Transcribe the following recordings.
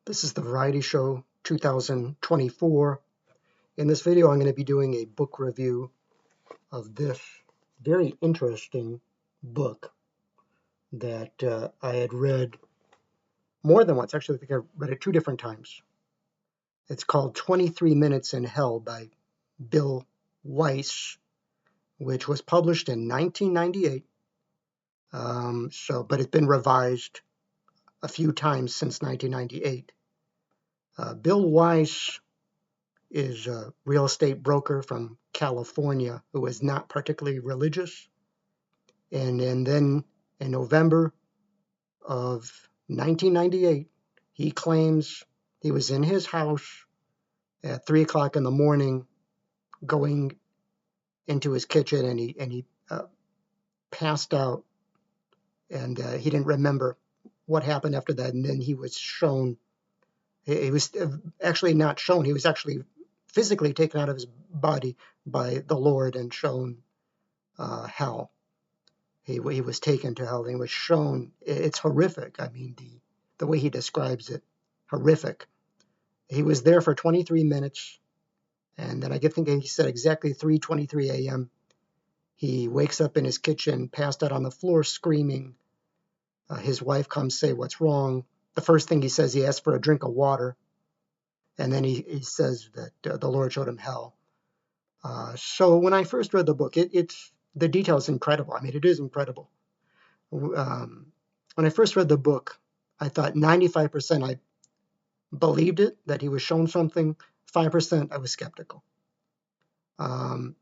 This is the Variety Show 2024. In this video, I'm going to be doing a book review of this very interesting book that I had read more than once. Actually, I think I read it 2 different times. It's called 23 Minutes in Hell by Bill Wiese, which was published in 1998. But it's been revised a few times since 1998. Bill Wiese is a real estate broker from California who is not particularly religious. And then in November of 1998, he claims he was in his house at 3 o'clock in the morning going into his kitchen, and he passed out, and he didn't remember what happened after that. And then he was shown, he was actually not shown, he was actually physically taken out of his body by the Lord and shown hell. He was taken to hell and he was shown. It's horrific. I mean, the way he describes it, horrific. He was there for 23 minutes, and then I think he said exactly 3:23 a.m. He wakes up in his kitchen, passed out on the floor, screaming. His wife comes, say, "What's wrong?" The first thing he says, he asks for a drink of water. And then he says that the Lord showed him hell. So when I first read the book, the detail is incredible. I mean, it is incredible. When I first read the book, I thought 95% I believed it, that he was shown something. 5% I was skeptical. And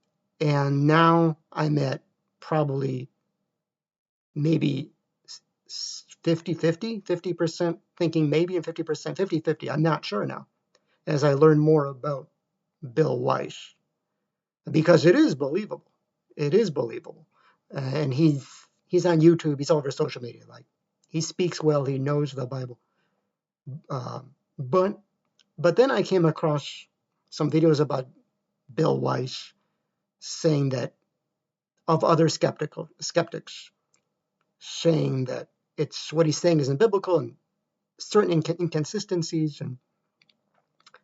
now I'm at probably maybe 50-50, 50% thinking maybe and 50% 50-50. I'm not sure now, as I learn more about Bill Wiese, because it is believable. It is believable. And he's on YouTube. He's all over social media. Like, he speaks well. He knows the Bible. But then I came across some videos about Bill Wiese saying that, of other skeptics, saying that what he's saying isn't biblical and certain inconsistencies, and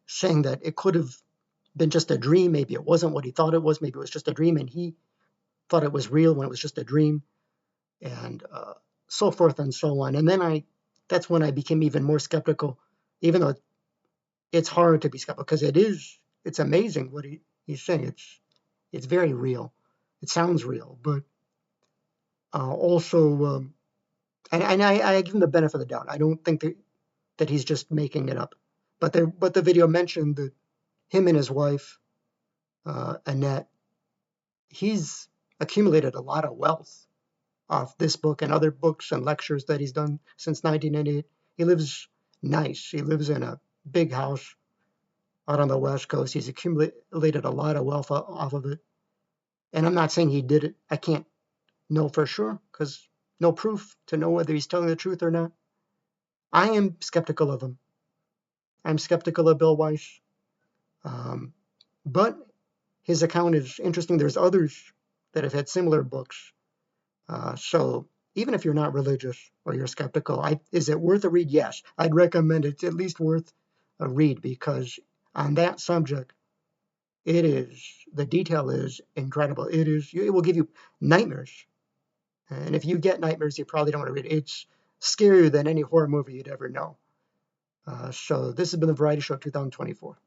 saying that it could have been just a dream. Maybe it wasn't what he thought it was. Maybe it was just a dream, and he thought it was real when it was just a dream, and so forth and so on. And then that's when I became even more skeptical, even though it's hard to be skeptical, because it's amazing what he's saying. It's very real. It sounds real, but also, and I give him the benefit of the doubt. I don't think that he's just making it up. But the video mentioned that him and his wife, Annette, he's accumulated a lot of wealth off this book and other books and lectures that he's done since 1998. He lives nice. He lives in a big house out on the West Coast. He's accumulated a lot of wealth off of it. And I'm not saying he did it. I can't know for sure, because no proof to know whether he's telling the truth or not. I am skeptical of him. I'm skeptical of Bill Wiese. But his account is interesting. There's others that have had similar books. So even if you're not religious or you're skeptical, is it worth a read? Yes. I'd recommend it's at least worth a read, because on that subject, the detail is incredible. It will give you nightmares. And if you get nightmares, you probably don't want to read it. It's scarier than any horror movie you'd ever know. So this has been the Variety Show 2024.